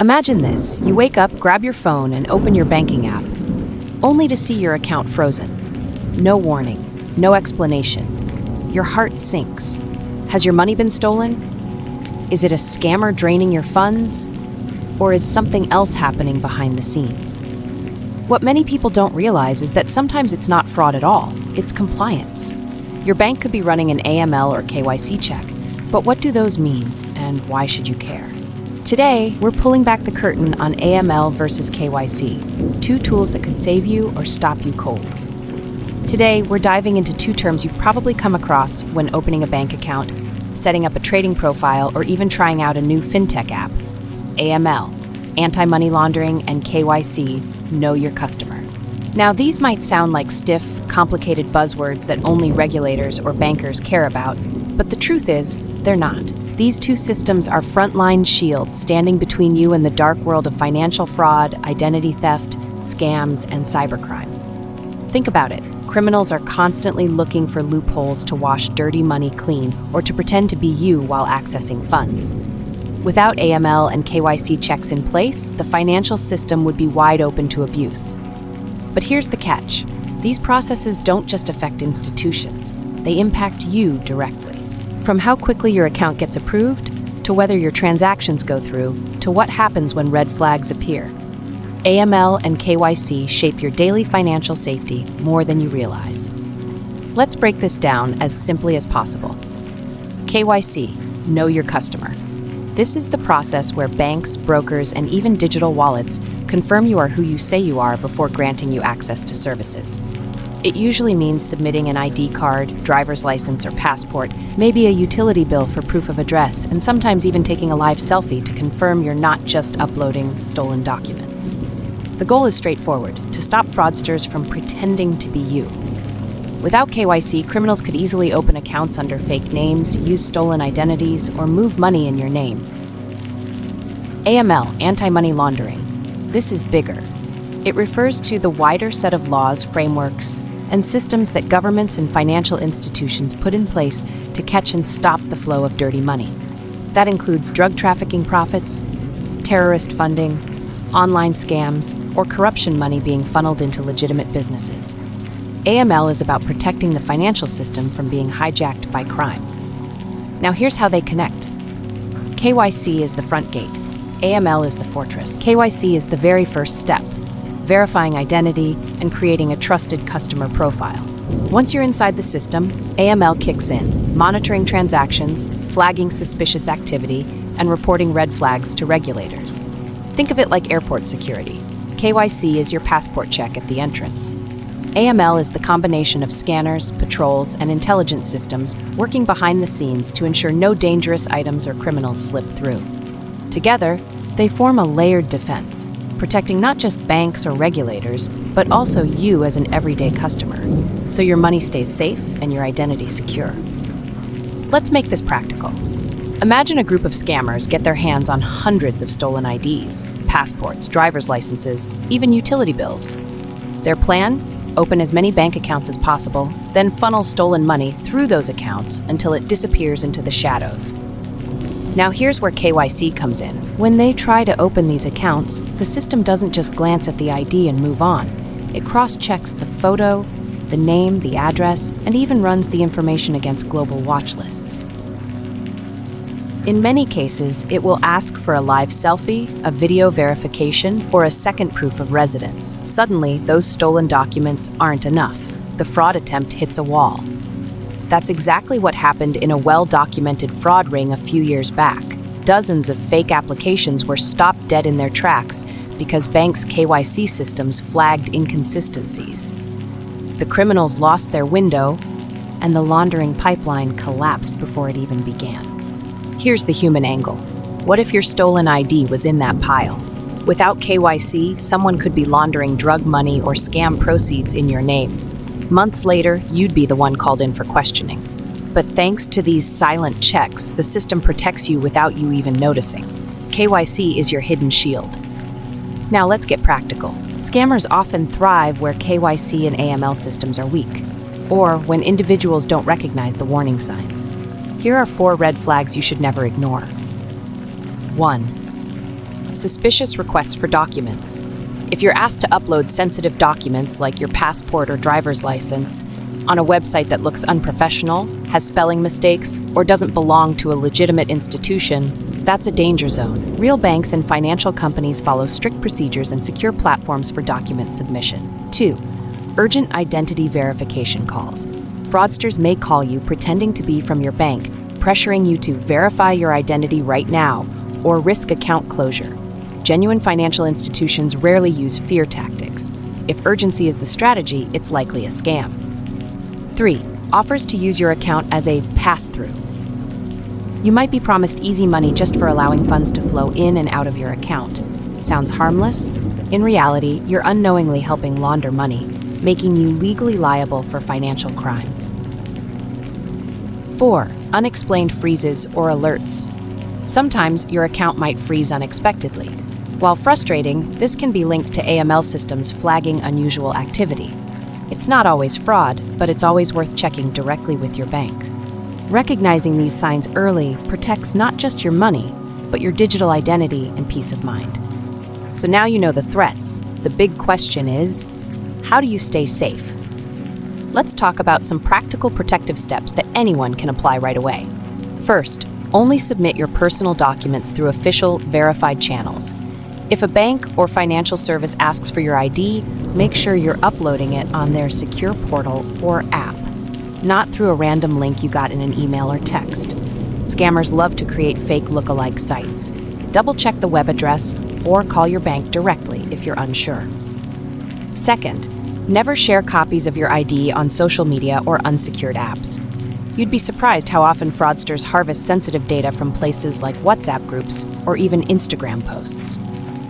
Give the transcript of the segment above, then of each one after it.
Imagine this. You wake up, grab your phone, and open your banking app, only to see your account frozen. No warning, no explanation. Your heart sinks. Has your money been stolen? Is it a scammer draining your funds? Or is something else happening behind the scenes? What many people don't realize is that sometimes it's not fraud at all, it's compliance. Your bank could be running an AML or KYC check, but what do those mean, and why should you care? Today, we're pulling back the curtain on AML versus KYC, two tools that could save you or stop you cold. Today, we're diving into two terms you've probably come across when opening a bank account, setting up a trading profile, or even trying out a new fintech app. AML, anti-money laundering, and KYC, know your customer. Now, these might sound like stiff, complicated buzzwords that only regulators or bankers care about, but the truth is, they're not. These two systems are frontline shields standing between you and the dark world of financial fraud, identity theft, scams, and cybercrime. Think about it. Criminals are constantly looking for loopholes to wash dirty money clean or to pretend to be you while accessing funds. Without AML and KYC checks in place, the financial system would be wide open to abuse. But here's the catch. These processes don't just affect institutions. They impact you directly. From how quickly your account gets approved, to whether your transactions go through, to what happens when red flags appear. AML and KYC shape your daily financial safety more than you realize. Let's break this down as simply as possible. KYC, know your customer. This is the process where banks, brokers, and even digital wallets confirm you are who you say you are before granting you access to services. It usually means submitting an ID card, driver's license, or passport, maybe a utility bill for proof of address, and sometimes even taking a live selfie to confirm you're not just uploading stolen documents. The goal is straightforward, to stop fraudsters from pretending to be you. Without KYC, criminals could easily open accounts under fake names, use stolen identities, or move money in your name. AML, anti-money laundering. This is bigger. It refers to the wider set of laws, frameworks, and systems that governments and financial institutions put in place to catch and stop the flow of dirty money. That includes drug trafficking profits, terrorist funding, online scams, or corruption money being funneled into legitimate businesses. AML is about protecting the financial system from being hijacked by crime. Now here's how they connect. KYC is the front gate. AML is the fortress. KYC is the very first step, verifying identity and creating a trusted customer profile. Once you're inside the system, AML kicks in, monitoring transactions, flagging suspicious activity, and reporting red flags to regulators. Think of it like airport security. KYC is your passport check at the entrance. AML is the combination of scanners, patrols, and intelligence systems working behind the scenes to ensure no dangerous items or criminals slip through. Together, they form a layered defense, protecting not just banks or regulators, but also you as an everyday customer, so your money stays safe and your identity secure. Let's make this practical. Imagine a group of scammers get their hands on hundreds of stolen IDs, passports, driver's licenses, even utility bills. Their plan? Open as many bank accounts as possible, then funnel stolen money through those accounts until it disappears into the shadows. Now here's where KYC comes in. When they try to open these accounts, the system doesn't just glance at the ID and move on. It cross-checks the photo, the name, the address, and even runs the information against global watch lists. In many cases, it will ask for a live selfie, a video verification, or a second proof of residence. Suddenly, those stolen documents aren't enough. The fraud attempt hits a wall. That's exactly what happened in a well-documented fraud ring a few years back. Dozens of fake applications were stopped dead in their tracks because banks' KYC systems flagged inconsistencies. The criminals lost their window, and the laundering pipeline collapsed before it even began. Here's the human angle. What if your stolen ID was in that pile? Without KYC, someone could be laundering drug money or scam proceeds in your name. Months later, you'd be the one called in for questioning. But thanks to these silent checks, the system protects you without you even noticing. KYC is your hidden shield. Now let's get practical. Scammers often thrive where KYC and AML systems are weak, or when individuals don't recognize the warning signs. Here are 4 red flags you should never ignore. 1. Suspicious requests for documents. If you're asked to upload sensitive documents like your passport or driver's license on a website that looks unprofessional, has spelling mistakes, or doesn't belong to a legitimate institution, that's a danger zone. Real banks and financial companies follow strict procedures and secure platforms for document submission. 2. Urgent identity verification calls. Fraudsters may call you pretending to be from your bank, pressuring you to verify your identity right now or risk account closure. Genuine financial institutions rarely use fear tactics. If urgency is the strategy, it's likely a scam. 3. Offers to use your account as a pass-through. You might be promised easy money just for allowing funds to flow in and out of your account. Sounds harmless? In reality, you're unknowingly helping launder money, making you legally liable for financial crime. 4. Unexplained freezes or alerts. Sometimes your account might freeze unexpectedly. While frustrating, this can be linked to AML systems flagging unusual activity. It's not always fraud, but it's always worth checking directly with your bank. Recognizing these signs early protects not just your money, but your digital identity and peace of mind. So now you know the threats. The big question is, how do you stay safe? Let's talk about some practical protective steps that anyone can apply right away. First, only submit your personal documents through official, verified channels. If a bank or financial service asks for your ID, make sure you're uploading it on their secure portal or app, not through a random link you got in an email or text. Scammers love to create fake look-alike sites. Double-check the web address or call your bank directly if you're unsure. Second, never share copies of your ID on social media or unsecured apps. You'd be surprised how often fraudsters harvest sensitive data from places like WhatsApp groups or even Instagram posts.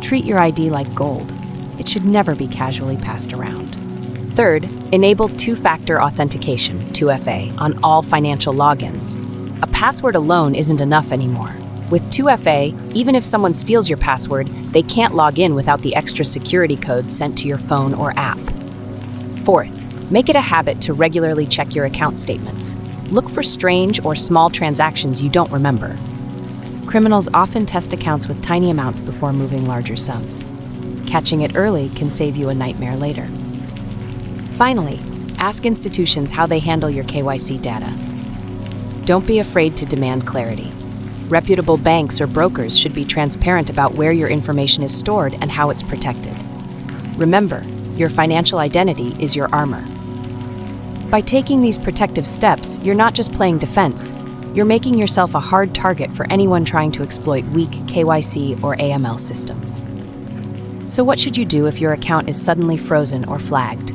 Treat your ID like gold. It should never be casually passed around. Third, enable two-factor authentication, 2FA, on all financial logins. A password alone isn't enough anymore. With 2FA, even if someone steals your password, they can't log in without the extra security code sent to your phone or app. Fourth, make it a habit to regularly check your account statements. Look for strange or small transactions you don't remember. Criminals often test accounts with tiny amounts before moving larger sums. Catching it early can save you a nightmare later. Finally, ask institutions how they handle your KYC data. Don't be afraid to demand clarity. Reputable banks or brokers should be transparent about where your information is stored and how it's protected. Remember, your financial identity is your armor. By taking these protective steps, you're not just playing defense, you're making yourself a hard target for anyone trying to exploit weak KYC or AML systems. So what should you do if your account is suddenly frozen or flagged?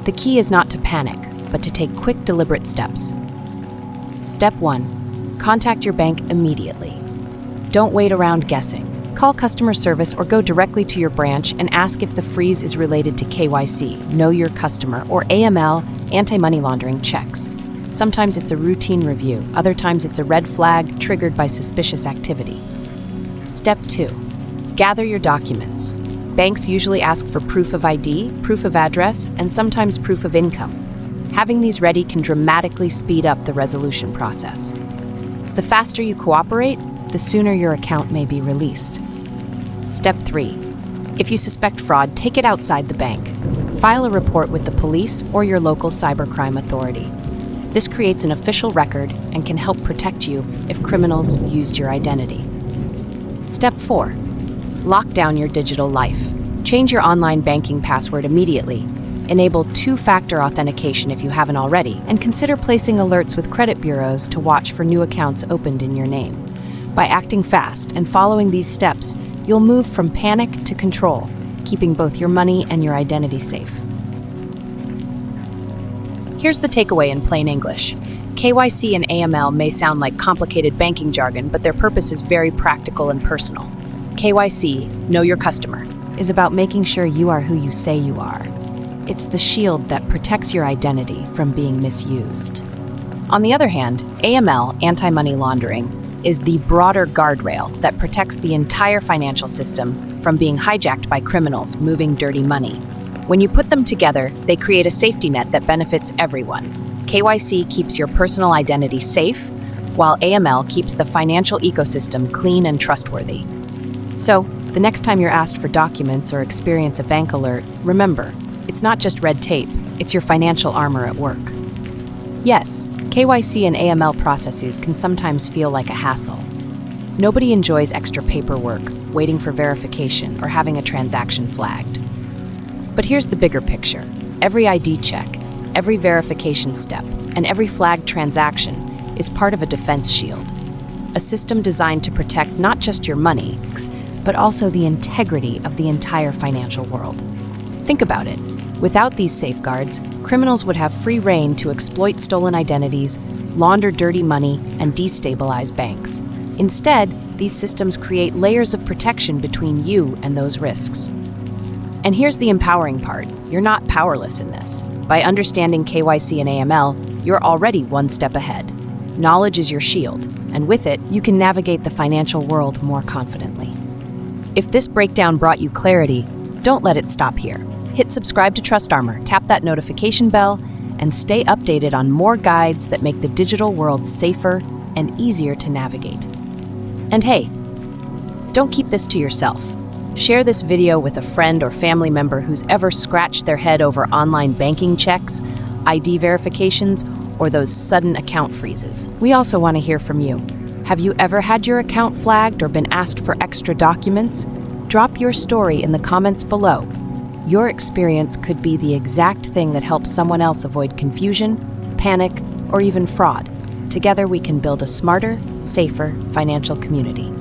The key is not to panic, but to take quick, deliberate steps. Step 1. Contact your bank immediately. Don't wait around guessing. Call customer service or go directly to your branch and ask if the freeze is related to KYC, Know Your Customer, or AML, anti-money laundering checks. Sometimes it's a routine review, other times it's a red flag triggered by suspicious activity. Step 2. Gather your documents. Banks usually ask for proof of ID, proof of address, and sometimes proof of income. Having these ready can dramatically speed up the resolution process. The faster you cooperate, the sooner your account may be released. Step 3. If you suspect fraud, take it outside the bank. File a report with the police or your local cybercrime authority. This creates an official record and can help protect you if criminals used your identity. Step 4. Lock down your digital life. Change your online banking password immediately. Enable two-factor authentication if you haven't already, and consider placing alerts with credit bureaus to watch for new accounts opened in your name. By acting fast and following these steps, you'll move from panic to control, keeping both your money and your identity safe. Here's the takeaway in plain English. KYC and AML may sound like complicated banking jargon, but their purpose is very practical and personal. KYC, Know Your Customer, is about making sure you are who you say you are. It's the shield that protects your identity from being misused. On the other hand, AML, anti-money laundering, is the broader guardrail that protects the entire financial system from being hijacked by criminals moving dirty money. When you put them together, they create a safety net that benefits everyone. KYC keeps your personal identity safe, while AML keeps the financial ecosystem clean and trustworthy. So, the next time you're asked for documents or experience a bank alert, remember, it's not just red tape, it's your financial armor at work. Yes, KYC and AML processes can sometimes feel like a hassle. Nobody enjoys extra paperwork, waiting for verification, or having a transaction flagged. But here's the bigger picture. Every ID check, every verification step, and every flagged transaction is part of a defense shield. A system designed to protect not just your money, but also the integrity of the entire financial world. Think about it. Without these safeguards, criminals would have free rein to exploit stolen identities, launder dirty money, and destabilize banks. Instead, these systems create layers of protection between you and those risks. And here's the empowering part. You're not powerless in this. By understanding KYC and AML, you're already one step ahead. Knowledge is your shield, and with it, you can navigate the financial world more confidently. If this breakdown brought you clarity, don't let it stop here. Hit subscribe to Trust Armor, tap that notification bell, and stay updated on more guides that make the digital world safer and easier to navigate. And hey, don't keep this to yourself. Share this video with a friend or family member who's ever scratched their head over online banking checks, ID verifications, or those sudden account freezes. We also want to hear from you. Have you ever had your account flagged or been asked for extra documents? Drop your story in the comments below. Your experience could be the exact thing that helps someone else avoid confusion, panic, or even fraud. Together we can build a smarter, safer financial community.